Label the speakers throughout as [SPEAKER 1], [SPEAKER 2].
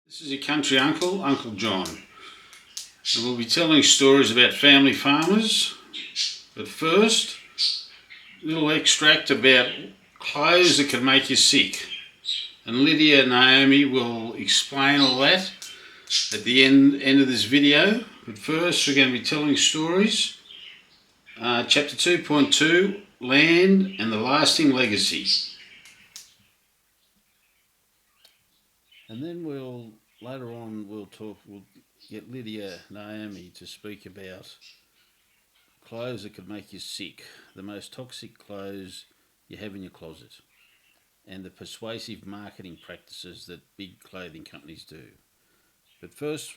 [SPEAKER 1] This is your country uncle, Uncle John, and we'll be telling stories about family farmers. But first, a little extract about clothes that can make you sick. And Lydia and Naomi will explain all that at the end of this video. But first, we're going to be telling stories. Chapter 2.2, Land and the Lasting Legacy. And then later on, we'll get Lydia Naomi to speak about clothes that could make you sick, the most toxic clothes you have in your closet, and the persuasive marketing practices that big clothing companies do. But first,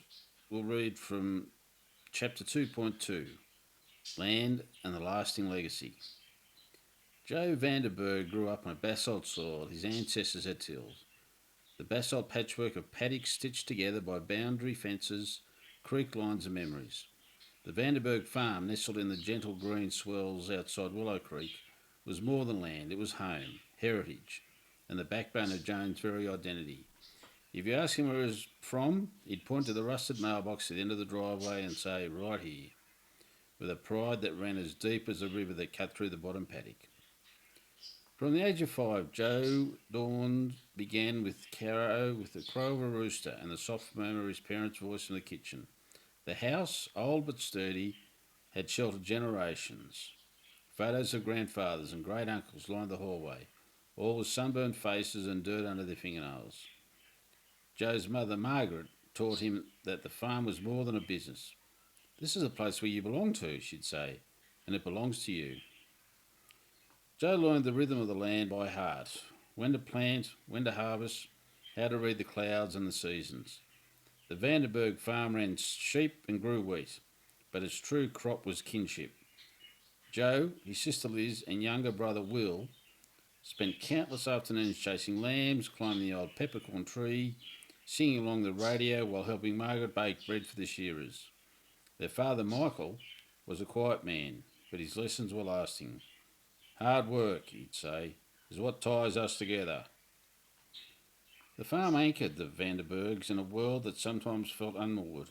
[SPEAKER 1] we'll read from chapter 2.2, Land and the Lasting Legacy. Joe Vanderberg grew up on a basalt soil his ancestors had tilled. The basalt patchwork of paddocks stitched together by boundary fences, creek lines and memories. The Vanderberg farm, nestled in the gentle green swells outside Willow Creek, was more than land. It was home, heritage, and the backbone of Joan's very identity. If you ask him where he was from, he'd point to the rusted mailbox at the end of the driveway and say, "Right here," with a pride that ran as deep as the river that cut through the bottom paddock. From the age of 5, Joe dawn began with the crow of a rooster and the soft murmur of his parents' voice from the kitchen. The house, old but sturdy, had sheltered generations. Photos of grandfathers and great uncles lined the hallway, all with sunburned faces and dirt under their fingernails. Joe's mother, Margaret, taught him that the farm was more than a business. "This is a place where you belong to," she'd say, "and it belongs to you." Joe learned the rhythm of the land by heart, when to plant, when to harvest, how to read the clouds and the seasons. The Vanderberg farm ran sheep and grew wheat, but its true crop was kinship. Joe, his sister Liz, and younger brother Will spent countless afternoons chasing lambs, climbing the old peppercorn tree, singing along the radio while helping Margaret bake bread for the shearers. Their father, Michael, was a quiet man, but his lessons were lasting. "Hard work," he'd say, "is what ties us together." The farm anchored the Vanderbergs in a world that sometimes felt unmoored.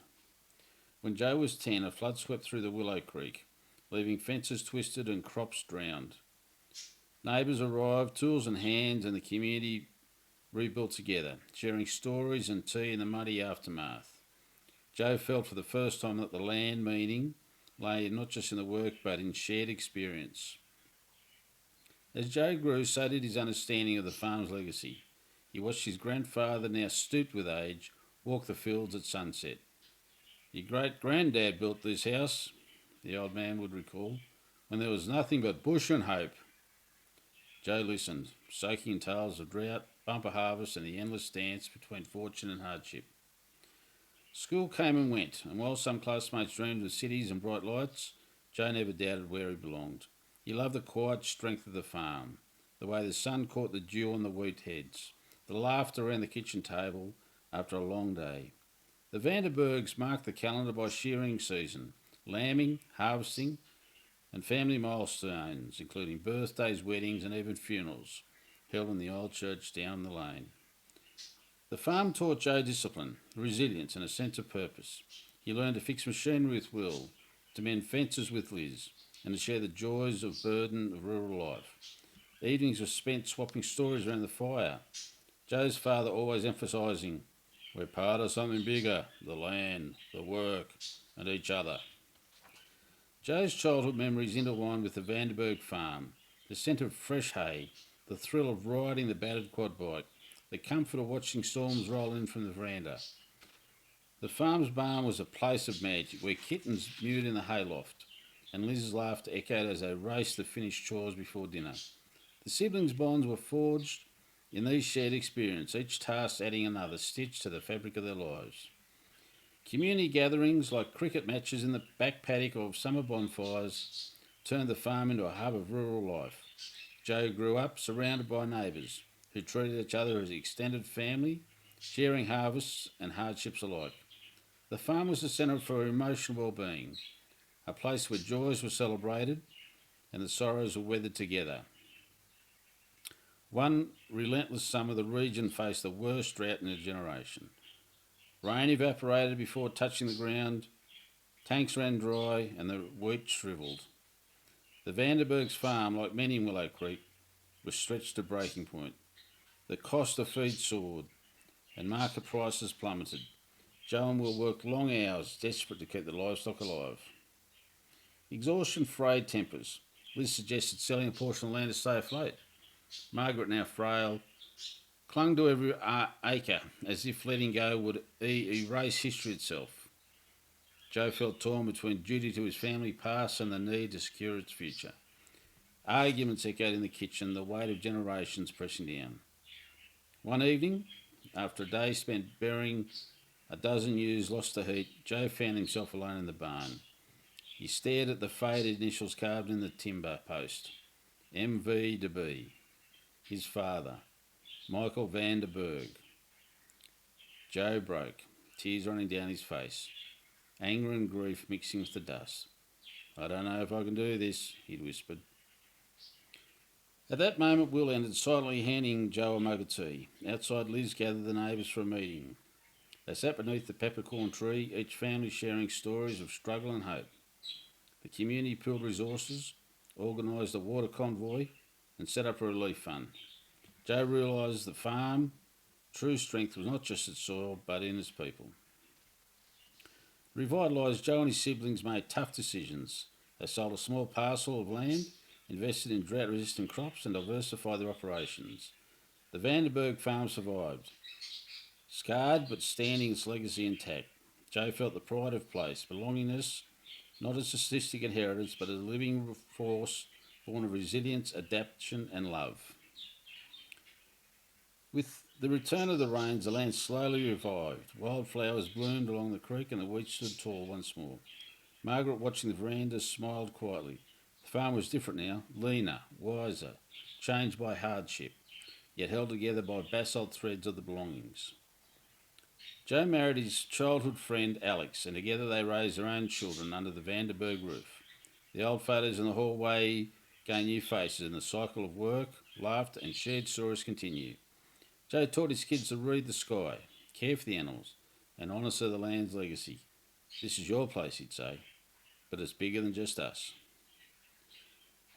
[SPEAKER 1] When Joe was 10, a flood swept through the Willow Creek, leaving fences twisted and crops drowned. Neighbours arrived, tools in hands, and the community rebuilt together, sharing stories and tea in the muddy aftermath. Joe felt for the first time that the land meaning lay not just in the work but in shared experience. As Joe grew, so did his understanding of the farm's legacy. He watched his grandfather, now stooped with age, walk the fields at sunset. "Your great-granddad built this house," the old man would recall, "when there was nothing but bush and hope." Joe listened, soaking in tales of drought, bumper harvest, and the endless dance between fortune and hardship. School came and went, and while some classmates dreamed of cities and bright lights, Joe never doubted where he belonged. He loved the quiet strength of the farm, the way the sun caught the dew on the wheat heads, the laughter around the kitchen table after a long day. The Vanderbergs marked the calendar by shearing season, lambing, harvesting, and family milestones, including birthdays, weddings, and even funerals, held in the old church down the lane. The farm taught Joe discipline, resilience, and a sense of purpose. He learned to fix machinery with Will, to mend fences with Liz, and to share the joys of burden of rural life. Evenings were spent swapping stories around the fire, Joe's father always emphasising, "We're part of something bigger, the land, the work, and each other." Joe's childhood memories intertwined with the Vanderberg farm, the scent of fresh hay, the thrill of riding the battered quad bike, the comfort of watching storms roll in from the veranda. The farm's barn was a place of magic, where kittens mewed in the hayloft, and Liz's laughter echoed as they raced to finish chores before dinner. The siblings' bonds were forged in these shared experiences, each task adding another stitch to the fabric of their lives. Community gatherings like cricket matches in the back paddock or summer bonfires turned the farm into a hub of rural life. Joe grew up surrounded by neighbours who treated each other as extended family, sharing harvests and hardships alike. The farm was the centre for emotional well-being, a place where joys were celebrated and the sorrows were weathered together. One relentless summer, the region faced the worst drought in a generation. Rain evaporated before touching the ground, tanks ran dry, and the wheat shrivelled. The Vanderbergs' farm, like many in Willow Creek, was stretched to breaking point. The cost of feed soared, and market prices plummeted. Joe and Will worked long hours, desperate to keep the livestock alive. Exhaustion frayed tempers. Liz suggested selling a portion of land to stay afloat. Margaret, now frail, clung to every acre as if letting go would erase history itself. Joe felt torn between duty to his family past and the need to secure its future. Arguments echoed in the kitchen, the weight of generations pressing down. One evening, after a day spent burying a dozen ewes lost to heat, Joe found himself alone in the barn. He stared at the faded initials carved in the timber post. M.V. de B. His father, Michael van der Berg. Joe broke, tears running down his face, anger and grief mixing with the dust. I don't know if I can do this, he'd whispered. At that moment, Will entered, silently handing Joe a mug of tea. Outside, Liz gathered the neighbours for a meeting. They sat beneath the peppercorn tree, each family sharing stories of struggle and hope. The community pooled resources, organised a water convoy, and set up a relief fund. Joe realised the farm true strength was not just its soil, but in its people. Revitalised, Joe and his siblings made tough decisions. They sold a small parcel of land, invested in drought-resistant crops, and diversified their operations. The Vanderberg farm survived, scarred but standing its legacy intact. Joe felt the pride of place, belongingness, not a statistic inheritance, but a living force born of resilience, adaptation, and love. With the return of the rains, the land slowly revived. Wildflowers bloomed along the creek, and the wheat stood tall once more. Margaret, watching the veranda, smiled quietly. The farm was different now, leaner, wiser, changed by hardship, yet held together by basalt threads of the belongings. Joe married his childhood friend Alex, and together they raised their own children under the Vanderberg roof. The old photos in the hallway gained new faces, and the cycle of work, laughter, and shared stories continued. Joe taught his kids to read the sky, care for the animals, and honour the land's legacy. This is your place, he'd say, but it's bigger than just us.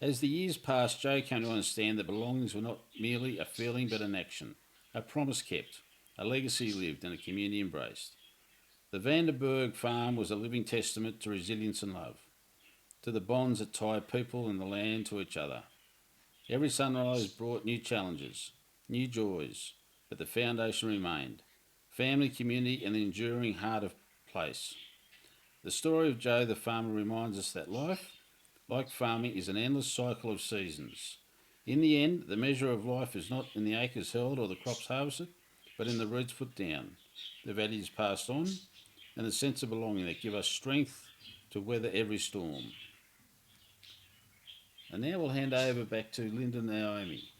[SPEAKER 1] As the years passed, Joe came to understand that belongings were not merely a feeling but an action, a promise kept, a legacy lived, and a community embraced. The Vanderberg farm was a living testament to resilience and love, to the bonds that tie people and the land to each other. Every sunrise brought new challenges, new joys, but the foundation remained: family, community, and the enduring heart of place. The story of Joe the farmer reminds us that life, like farming, is an endless cycle of seasons. In the end, the measure of life is not in the acres held or the crops harvested, but in the roots put down, the values passed on, and the sense of belonging that give us strength to weather every storm. And now we'll hand over back to Linda and Naomi.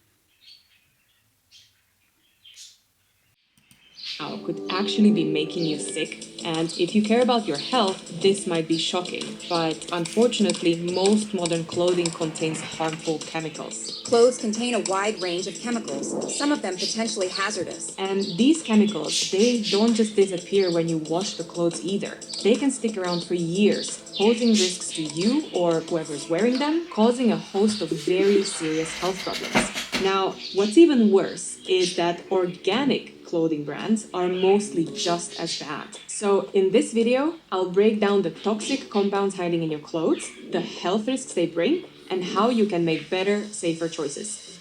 [SPEAKER 2] Could actually be making you sick. And if you care about your health, this might be shocking. But unfortunately, most modern clothing contains harmful chemicals.
[SPEAKER 3] Clothes contain a wide range of chemicals, some of them potentially hazardous.
[SPEAKER 2] And these chemicals, they don't just disappear when you wash the clothes either. They can stick around for years, posing risks to you or whoever's wearing them, causing a host of very serious health problems. Now, what's even worse is that organic clothing brands are mostly just as bad. So in this video, I'll break down the toxic compounds hiding in your clothes, the health risks they bring, and how you can make better, safer choices.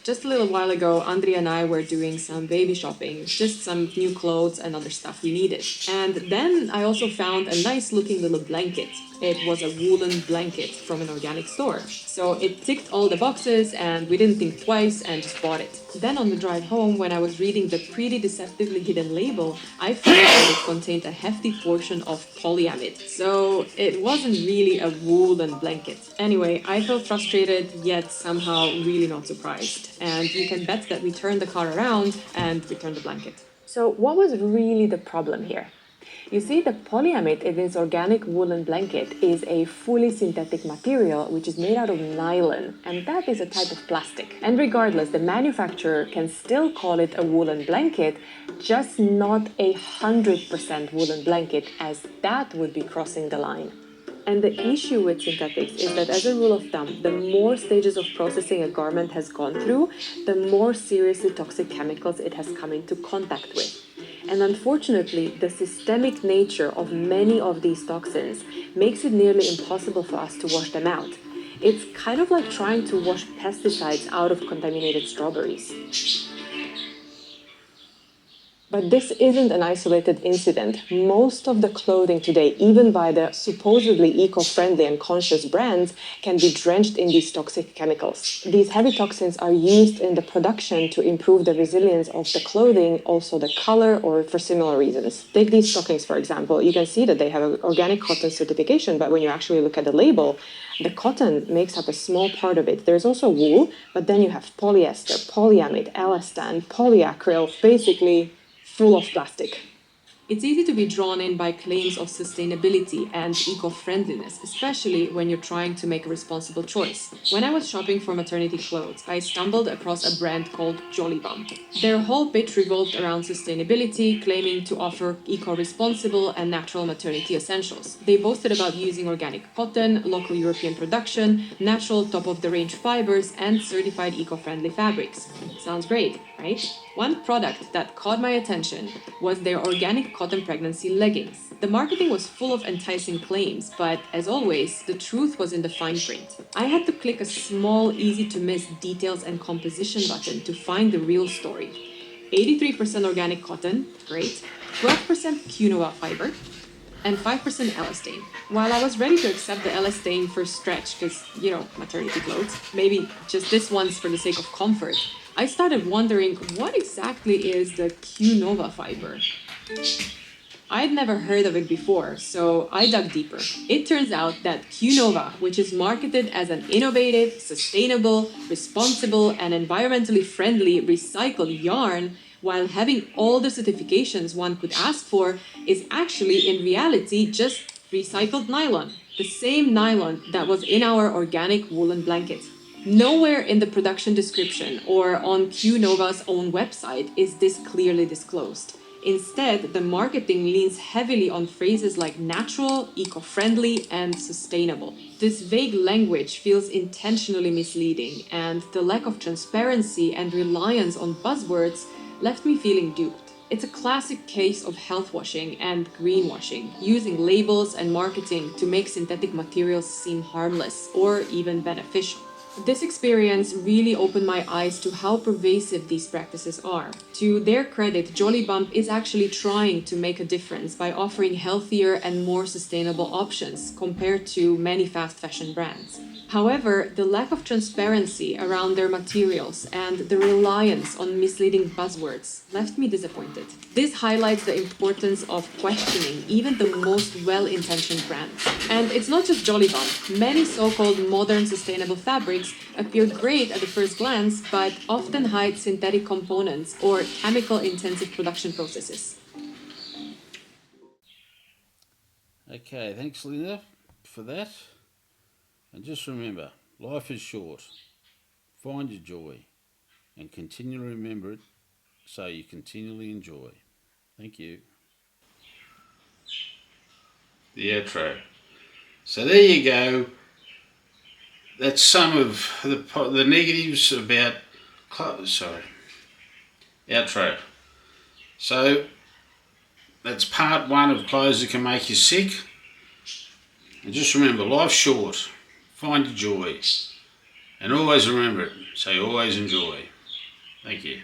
[SPEAKER 2] Just a little while ago, Andrea and I were doing some baby shopping, just some new clothes and other stuff we needed. And then I also found a nice looking little blanket. It was a woolen blanket from an organic store. So it ticked all the boxes and we didn't think twice and just bought it. Then on the drive home, when I was reading the pretty deceptively hidden label, I found that it contained a hefty portion of polyamide. So it wasn't really a woolen blanket. Anyway, I felt frustrated, yet somehow really not surprised. And you can bet that we turned the car around and returned the blanket. So what was really the problem here? You see, the polyamide in this organic woolen blanket is a fully synthetic material which is made out of nylon, and that is a type of plastic. And regardless, the manufacturer can still call it a woolen blanket, just not 100% woolen blanket, as that would be crossing the line. And the issue with synthetics is that, as a rule of thumb, the more stages of processing a garment has gone through, the more seriously toxic chemicals it has come into contact with. And unfortunately, the systemic nature of many of these toxins makes it nearly impossible for us to wash them out. It's kind of like trying to wash pesticides out of contaminated strawberries. But this isn't an isolated incident. Most of the clothing today, even by the supposedly eco-friendly and conscious brands, can be drenched in these toxic chemicals. These heavy toxins are used in the production to improve the resilience of the clothing, also the color, or for similar reasons. Take these stockings, for example. You can see that they have an organic cotton certification, but when you actually look at the label, the cotton makes up a small part of it. There's also wool, but then you have polyester, polyamide, elastan, polyacryl, basically full of plastic. It's easy to be drawn in by claims of sustainability and eco-friendliness, especially when you're trying to make a responsible choice. When I was shopping for maternity clothes, I stumbled across a brand called Jolly Bump. Their whole pitch revolved around sustainability, claiming to offer eco-responsible and natural maternity essentials. They boasted about using organic cotton, local European production, natural top-of-the-range fibers, and certified eco-friendly fabrics. Sounds great, right? One product that caught my attention was their organic cotton pregnancy leggings. The marketing was full of enticing claims, but as always, the truth was in the fine print. I had to click a small, easy-to-miss details and composition button to find the real story. 83% organic cotton, great, 12% quinoa fiber, and 5% elastane. While I was ready to accept the elastane for stretch, because, maternity clothes, maybe just this once for the sake of comfort, I started wondering what exactly is the quinoa fiber. I'd never heard of it before, so I dug deeper. It turns out that quinoa, which is marketed as an innovative, sustainable, responsible, and environmentally friendly recycled yarn, while having all the certifications one could ask for, is actually in reality just recycled nylon. The same nylon that was in our organic woolen blanket. Nowhere in the production description or on Qnova's own website is this clearly disclosed. Instead, the marketing leans heavily on phrases like natural, eco-friendly, and sustainable. This vague language feels intentionally misleading, and the lack of transparency and reliance on buzzwords left me feeling duped. It's a classic case of health washing and greenwashing, using labels and marketing to make synthetic materials seem harmless or even beneficial. This experience really opened my eyes to how pervasive these practices are. To their credit, Jolly Bump is actually trying to make a difference by offering healthier and more sustainable options compared to many fast fashion brands. However, the lack of transparency around their materials and the reliance on misleading buzzwords left me disappointed. This highlights the importance of questioning even the most well-intentioned brands. And it's not just Jolly Bump. Many so-called modern sustainable fabrics appear great at the first glance, but often hide synthetic components or chemical-intensive production processes.
[SPEAKER 1] Okay, thanks, Linda, for that. And just remember, life is short. Find your joy and continually remember it so you continually enjoy. Thank you. The outro. So there you go. That's some of the negatives about outro. So that's part one of clothes that can make you sick. And just remember, life's short. Find your joy. And always remember it, so you always enjoy. Thank you.